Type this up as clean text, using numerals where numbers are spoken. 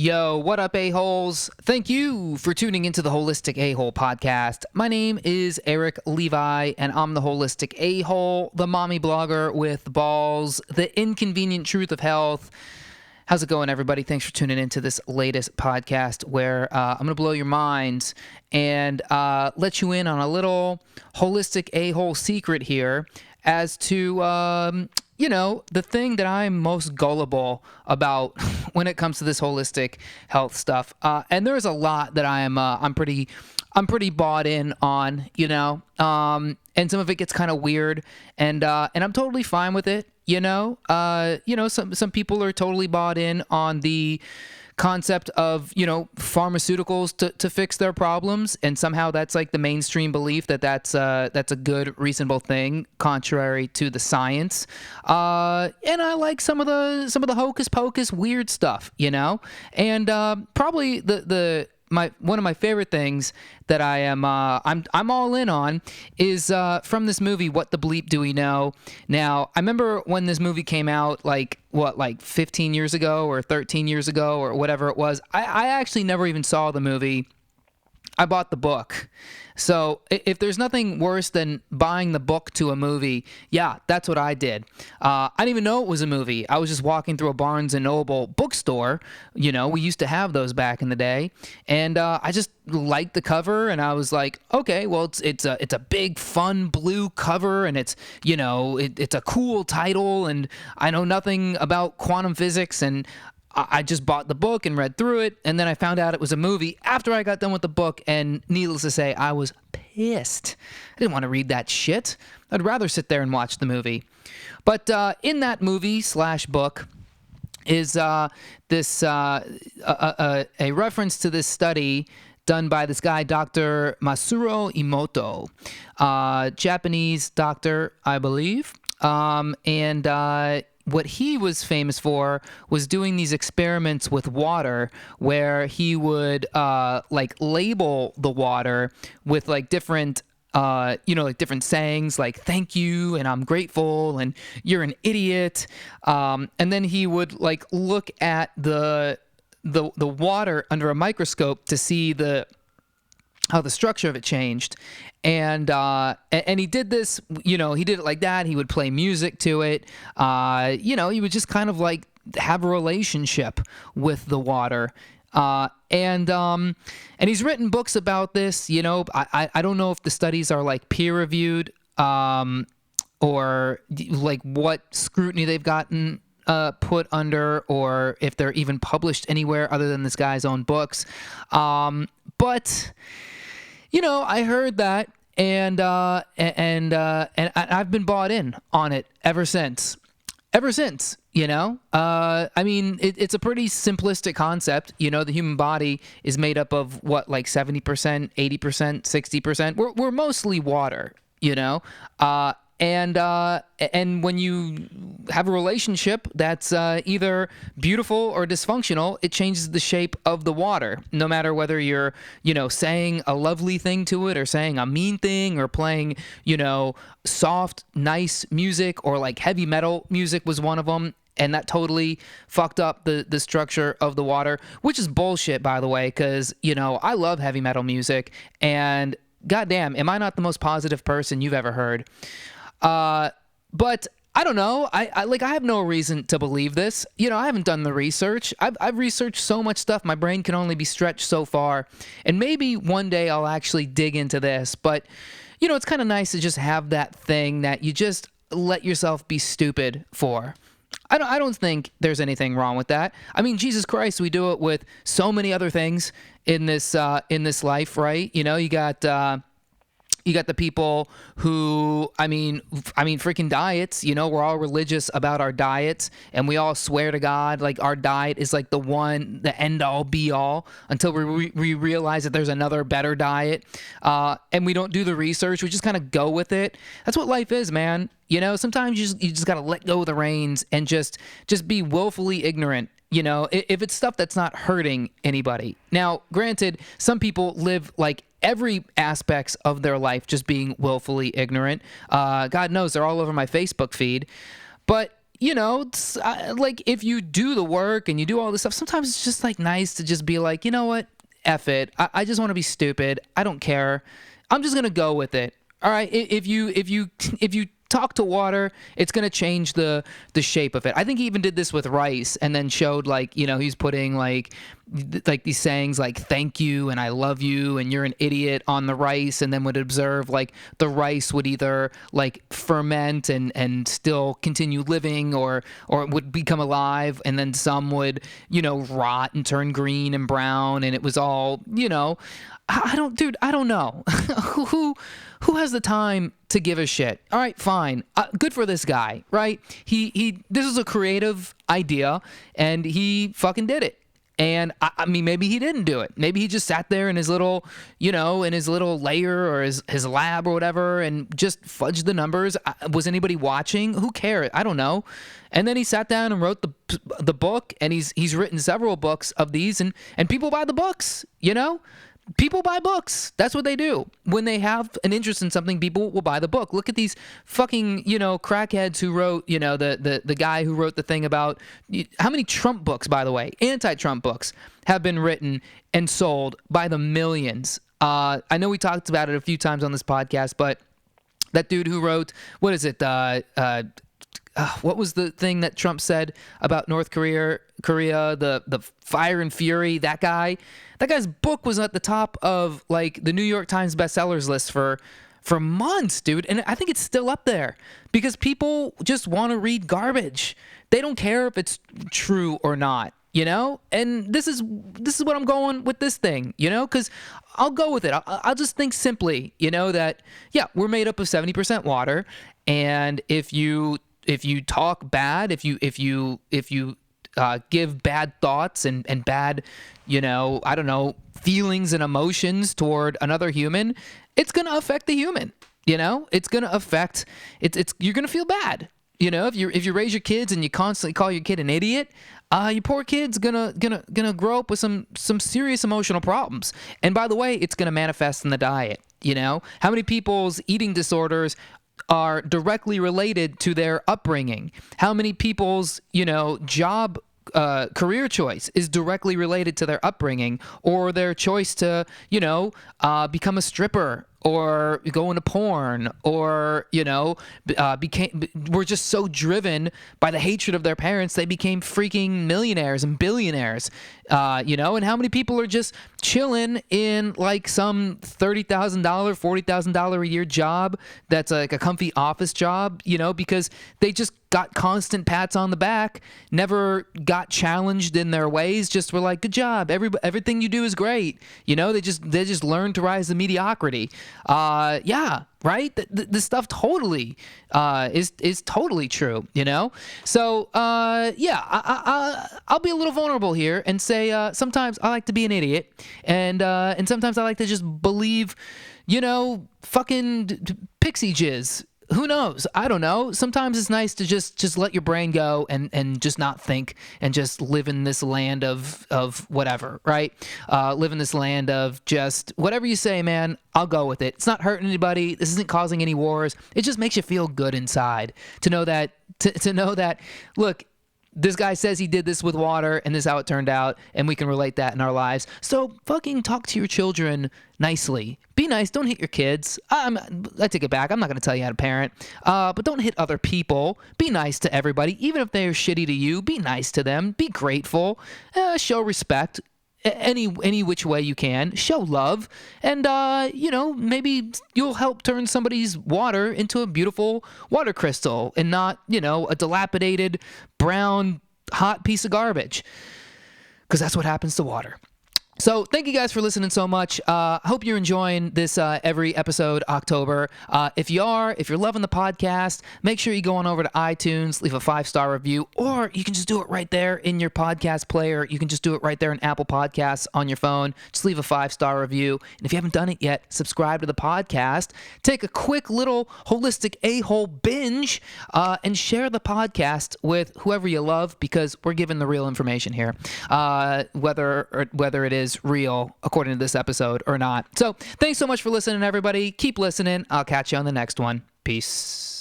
Yo, what up, a-holes? Thank you for tuning into the Holistic A-Hole podcast. My name is Erik Levi, and I'm the Holistic A-Hole, the mommy blogger with balls, the inconvenient truth of health. How's it going, everybody? Thanks for tuning into this latest podcast where I'm going to blow your minds and let you in on a little Holistic A-Hole secret here as to... the thing that I'm most gullible about when it comes to this holistic health stuff, and there's a lot that I'm pretty bought in on, and some of it gets kind of weird, and I'm totally fine with it, some people are totally bought in on the concept of pharmaceuticals to fix their problems, and somehow that's like the mainstream belief that's a good, reasonable thing, contrary to the science. And I like some of the hocus pocus weird stuff, and probably one of my favorite things that I'm all in on is from this movie, What the Bleep Do We Know? Now, I remember when this movie came out, like 15 years ago or 13 years ago or whatever it was. I actually never even saw the movie. I bought the book. So if there's nothing worse than buying the book to a movie, yeah, that's what I did. I didn't even know it was a movie. I was just walking through a Barnes & Noble bookstore. We used to have those back in the day. And I just liked the cover, and I was like, okay, well, it's a big, fun blue cover, and it's a cool title, and I know nothing about quantum physics, and I just bought the book and read through it, and then I found out it was a movie after I got done with the book, and needless to say, I was pissed. I didn't want to read that shit. I'd rather sit there and watch the movie. But in that movie / book is this a reference to this study done by this guy, Dr. Masuro Emoto, Japanese doctor, I believe, and what he was famous for was doing these experiments with water where he would label the water with different different sayings like thank you and I'm grateful and you're an idiot, and then he would look at the water under a microscope to see how the structure of it changed. And he did this, he did it like that. He would play music to it. He would just kind of have a relationship with the water. And he's written books about this, I don't know if the studies are peer reviewed, or what scrutiny they've gotten put under, or if they're even published anywhere other than this guy's own books. But I heard that, and I've been bought in on it ever since. It's a pretty simplistic concept. The human body is made up of 70%, 80%, 60%. We're mostly water, and when you have a relationship that's either beautiful or dysfunctional, it changes the shape of the water, no matter whether you're, saying a lovely thing to it or saying a mean thing or playing, soft, nice music, or heavy metal music was one of them. And that totally fucked up the structure of the water, which is bullshit, by the way, because, I love heavy metal music, and goddamn, am I not the most positive person you've ever heard? But I don't know. I have no reason to believe this. I haven't done the research. I've researched so much stuff. My brain can only be stretched so far. And maybe one day I'll actually dig into this. But, it's kind of nice to just have that thing that you just let yourself be stupid for. I don't think there's anything wrong with that. I mean, Jesus Christ, we do it with so many other things in this life, right? You got the people who, freaking diets, we're all religious about our diets, and we all swear to God, our diet is the end all be all, until we realize that there's another better diet, and we don't do the research. We just kind of go with it. That's what life is, man. Sometimes you just got to let go of the reins and just be willfully ignorant. If it's stuff that's not hurting anybody. Now, granted, some people live every aspects of their life just being willfully ignorant. God knows they're all over my Facebook feed. But like if you do the work and you do all this stuff, sometimes it's just like nice to just be like, you know what, F it. I just want to be stupid. I don't care. I'm just gonna go with it. All right. If you talk to water, it's gonna change the shape of it. I think he even did this with rice, and then showed like he's putting like these sayings like "thank you" and "I love you" and "you're an idiot" on the rice, and then would observe like the rice would either like ferment and still continue living, or would become alive, and then some would rot and turn green and brown, and it was all I don't know. Who has the time to give a shit? All right, fine. Good for this guy, right? This is a creative idea, and he fucking did it. And I mean, maybe he didn't do it. Maybe he just sat there in his little, in his little lair or his lab or whatever, and just fudged the numbers. Was anybody watching? Who cares? I don't know. And then he sat down and wrote the book, and he's written several books of these, and people buy the books. People buy books. That's what they do. When they have an interest in something, people will buy the book. Look at these fucking, crackheads who wrote, the guy who wrote the thing about how many Trump books, by the way, anti-Trump books have been written and sold by the millions. I know we talked about it a few times on this podcast, but that dude who wrote, what is it? What was the thing that Trump said about North Korea, the fire and fury, that guy's book was at the top of like the New York Times bestsellers list for months, dude. And I think it's still up there because people just want to read garbage. They don't care if it's true or not, and this is what I'm going with this thing, because I'll go with it. I'll just think simply, that, yeah, we're made up of 70% water. And if you talk bad, if you give bad thoughts and bad, I don't know, feelings and emotions toward another human, it's gonna affect the human. It's gonna affect. You're gonna feel bad. If you raise your kids and you constantly call your kid an idiot, your poor kid's gonna grow up with some serious emotional problems. And by the way, it's gonna manifest in the diet. How many people's eating disorders are directly related to their upbringing? How many people's, job career choice is directly related to their upbringing, or their choice to, become a stripper or go into porn, or were just so driven by the hatred of their parents they became freaking millionaires and billionaires, and how many people are just chilling in like some $30,000 $40,000 a year job that's like a comfy office job, because they just got constant pats on the back, never got challenged in their ways, just were like, good job, everything you do is great. They just learned to rise to mediocrity. Yeah, right? This stuff totally is totally true, So, yeah, I'll be a little vulnerable here and say sometimes I like to be an idiot, and sometimes I like to just believe, fucking pixie jizz. Who knows? I don't know. Sometimes it's nice to just let your brain go and just not think and just live in this land of whatever, right? Live in this land of just whatever you say, man, I'll go with it. It's not hurting anybody. This isn't causing any wars. It just makes you feel good inside to know that, to know that, look, this guy says he did this with water, and this is how it turned out, and we can relate that in our lives. So fucking talk to your children nicely. Be nice. Don't hit your kids. I take it back. I'm not going to tell you how to parent. But don't hit other people. Be nice to everybody. Even if they're shitty to you, be nice to them. Be grateful. Show respect. Any which way you can. Show love. And, maybe you'll help turn somebody's water into a beautiful water crystal and not, a dilapidated, brown, hot piece of garbage. Because that's what happens to water. So thank you guys for listening so much. Hope you're enjoying this every episode, October. If you're loving the podcast, make sure you go on over to iTunes, leave a 5-star review, or you can just do it right there in your podcast player. You can just do it right there in Apple Podcasts on your phone. Just leave a 5-star review. And if you haven't done it yet, subscribe to the podcast. Take a quick little holistic a-hole binge and share the podcast with whoever you love, because we're giving the real information here, whether it is real according to this episode or not. So thanks so much for listening, everybody. Keep listening. I'll catch you on the next one. Peace.